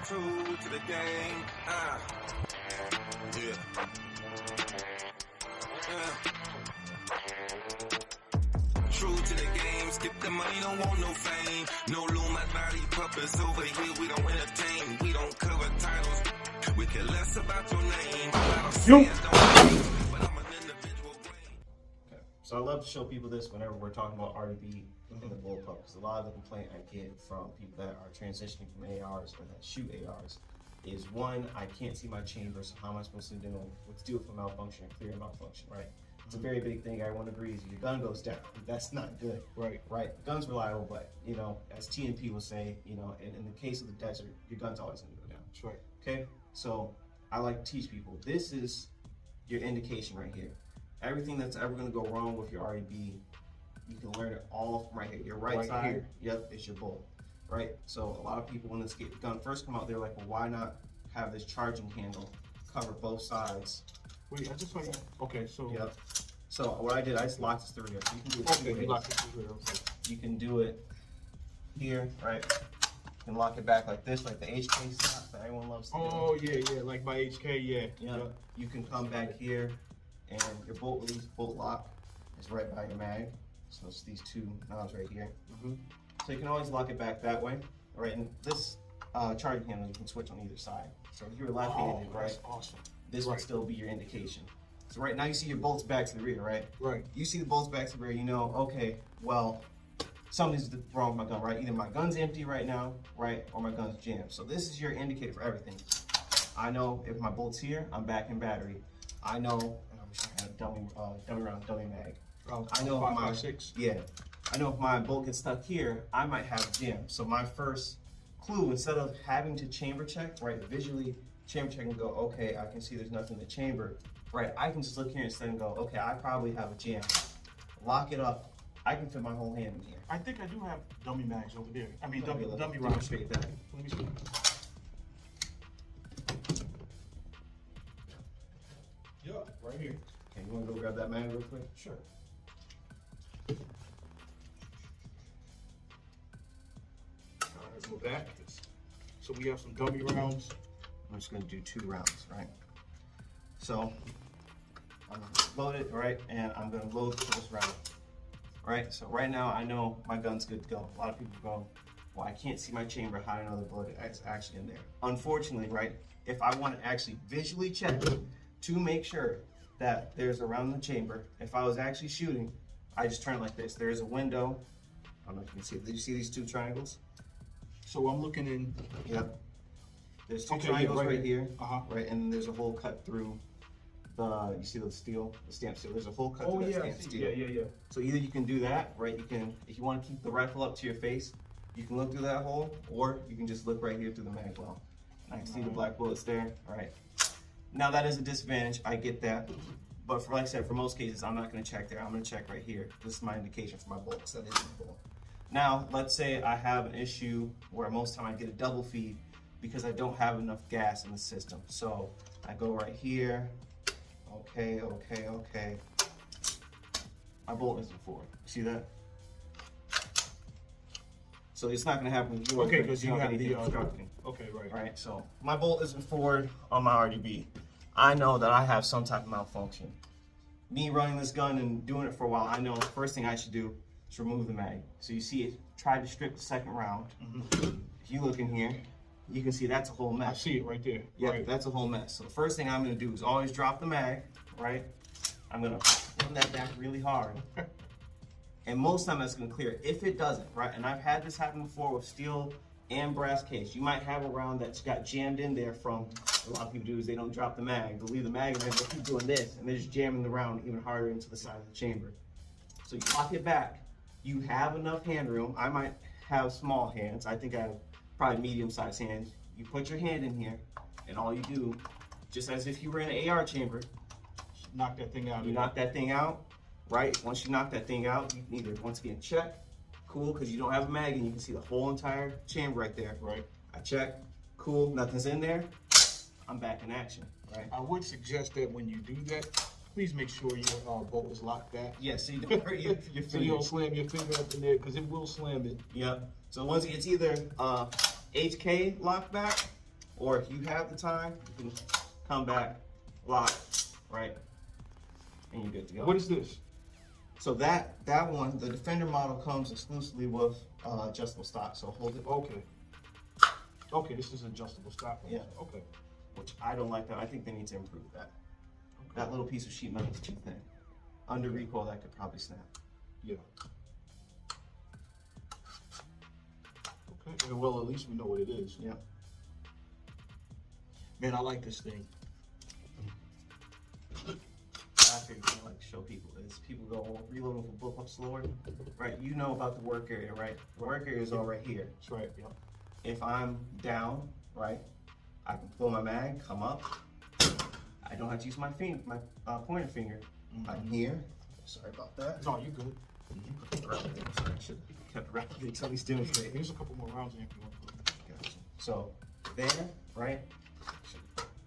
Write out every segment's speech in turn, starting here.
True to the game. Yeah. True to the game, skip the money, don't want no fame. No loom, my body puppets over here, we don't entertain. We don't cover titles, we care less about your name. Okay. So I love to show people this whenever we're talking about RDB in the bullpup, because a lot of the complaint I get from people that are transitioning from ARs or that shoot ARs is, one, I can't see my chamber, so how am I supposed to do what's due for malfunction and clear malfunction, right? It's a very big thing. Everyone agrees. Your gun goes down. That's not good. Right. The gun's reliable, but you know, as TNP will say, you know, in the case of the desert, your gun's always gonna go down. That's right. Okay. So I like to teach people, this is your indication right here. Everything that's ever gonna go wrong with your RDB, you can learn it all from right here. Your right side, here. Yep, it's your bolt. Right. So a lot of people, when this gun first come out, they're like, well, why not have this charging handle cover both sides? Wait, I just saw you. Okay, so. Yep. So what I did, I just locked this through here. So you can do it two ways. You locked it through here. Okay. You can do it here, right? You can lock it back like this, like the HK slot that everyone loves to do. Oh, yeah, like my HK, yeah. Yep. You can come back here, and your bolt release, bolt lock is right by your mag. So it's these two knobs right here. So you can always lock it back that way, right? And this charging handle you can switch on either side. So if you're left-handed, right? Awesome. This would still be your indication. So right now you see your bolts back to the rear, right? Right. You see the bolts back to the rear, you know, okay, well, something's wrong with my gun, right? Either my gun's empty right now, right, or my gun's jammed. So this is your indicator for everything. I know if my bolt's here, I'm back in battery. I know, I wish I had a dummy mag. I know if my 6. Yeah. I know if my bolt gets stuck here, I might have a jam. So my first clue, instead of having to chamber check, right, visually chamber check and go, okay, I can see there's nothing in the chamber, right, I can just look here instead and go, okay, I probably have a jam. Lock it up. I can fit my whole hand in here. I think I do have dummy mags over there. I mean, dummy rounds. Demonstrate that. Let me see. Yeah, right here. Okay, you want to go grab that mag real quick? Sure. Go back. So we have some dummy rounds. I'm just going to do 2 rounds, right? So I'm going to load it, right? And I'm going to load the first round, right? So right now I know my gun's good to go. A lot of people go, well, I can't see my chamber. How do I know the bullet is actually in there? Unfortunately, right? If I want to actually visually check to make sure that there's a round in the chamber, if I was actually shooting, I just turn it like this. There's a window. I don't know if you can see it. Did you see these 2 triangles? So I'm looking in. Yep. There's 2 triangles right here, Uh-huh. right, and there's a hole cut through the. You see the steel, the stamp steel. There's a hole cut through that stamp steel. Yeah. So either you can do that, right? You can, if you want to keep the rifle up to your face, you can look through that hole, or you can just look right here through the mag well. And I can see the black bullets there. All right. Now that is a disadvantage. I get that, but for like I said, for most cases, I'm not going to check there. I'm going to check right here. This is my indication for my bolts. That is the bullet. Now, let's say I have an issue where most of the time I get a double feed because I don't have enough gas in the system. So I go right here. Okay. My bolt isn't forward. See that? So it's not going to happen with yours. Okay, because you have the obstructing. Okay, right. Right. So my bolt isn't forward on my RDB. I know that I have some type of malfunction. Me running this gun and doing it for a while, I know the first thing I should do is remove the mag. So you see it tried to strip the second round. If you look in here, you can see that's a whole mess. I see it right there. Yeah, right. That's a whole mess. So the first thing I'm going to do is always drop the mag, right? I'm going to run that back really hard. And most of the time that's going to clear it. If it doesn't, right? And I've had this happen before with steel and brass case. You might have a round that's got jammed in there from, a lot of people do is they don't drop the mag. They'll leave the mag in there, they'll keep doing this, and they're just jamming the round even harder into the side of the chamber. So you lock it back. You have enough hand room. I might have small hands. I think I have probably medium-sized hands. You put your hand in here, and all you do, just as if you were in an AR chamber, knock that thing out. You knock that thing out, right? Once you knock that thing out, you can either, once again, check, cool, because you don't have a mag, and you can see the whole entire chamber right there. Right. I check, cool, nothing's in there, I'm back in action, right? I would suggest that when you do that, please make sure your bolt is locked back. Yeah, so you don't hurt your finger. So you don't slam your finger up in there, because it will slam it. Yep. So once it's either HK locked back Or if you have the time, you can come back, lock, right? And you're good to go. What is this? So that one, the Defender model comes exclusively with adjustable stock. So hold it. Okay. Okay, this is adjustable stock. Yeah. Okay. Which I don't like that. I think they need to improve that. Okay. That little piece of sheet metal is too thin. Under recoil, that could probably snap. Yeah. Okay. Well, at least we know what it is. Yeah. Man, I like this thing. I figured I like to show people is people go reloading for bullpup slower, right? You know about the work area, right? The work area is all right here. That's right. Yeah. If I'm down, right, I can pull my mag, come up. I don't have to use my pointer finger. I'm here. Sorry about that. No, you're good. Sorry, I should have kept wrapping until he's demonstrating. Here's a couple more rounds in if you want. Gotcha. So there, right?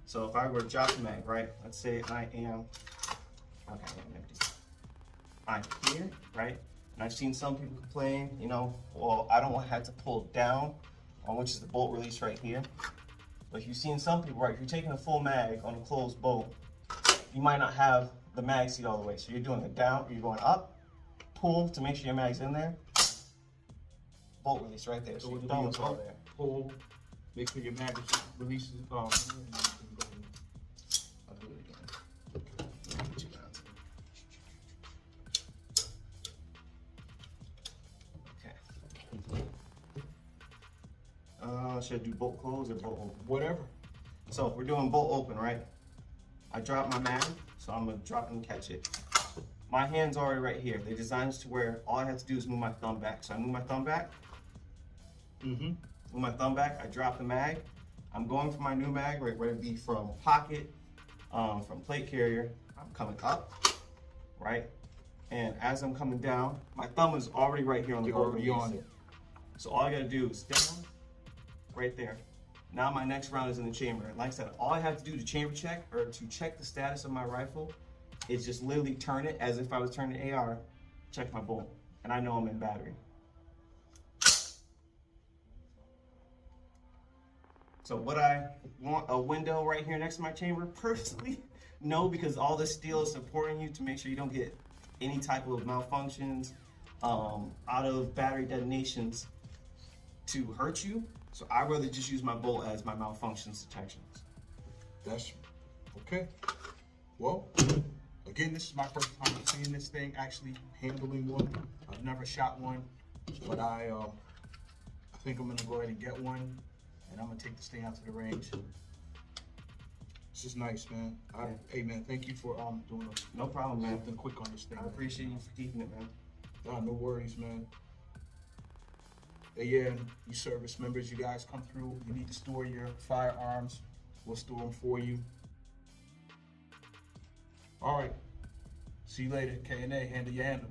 So if I were to drop the mag, right? Let's say I am, okay, I'm empty. I'm here, right? And I've seen some people complain, you know, well, I don't want to have to pull down, which is the bolt release right here. But you've seen some people, right? If you're taking a full mag on a closed bolt, you might not have the mag seat all the way. So you're doing it down, you're going up, pull to make sure your mag's in there. Bolt release right there. So your thumb is all there. Pull, make sure your mag releases. I'll do it again. Get you down to it. Okay. Should I do bolt close or bolt open? Whatever. So if we're doing bolt open, right? I drop my mag, so I'm gonna drop and catch it. My hand's already right here. They're designed to where all I have to do is move my thumb back. So I move my thumb back. Move my thumb back, I drop the mag. I'm going for my new mag, right, whether it be from pocket, from plate carrier. I'm coming up, right? And as I'm coming down, my thumb is already right here on the You're bolt already release. on it. So all I gotta do is down, right there. Now my next round is in the chamber. And like I said, all I have to do to chamber check or to check the status of my rifle is just literally turn it as if I was turning AR, check my bolt, and I know I'm in battery. So would I want a window right here next to my chamber? Personally, no, because all this steel is supporting you to make sure you don't get any type of malfunctions, out of battery detonations to hurt you. So I'd rather just use my bolt as my malfunctions detections. That's okay. Well, again, this is my first time seeing this thing, actually handling one. I've never shot one, but I think I'm gonna go ahead and get one, and I'm gonna take this thing out to the range. This is nice, man. Hey, man, thank you for doing No problem, man. something quick on this thing. I appreciate you for keeping it, man. No worries, man. Hey, yeah, you service members, you guys come through. You need to store your firearms, we'll store them for you. All right. See you later. K&A, handle your handle.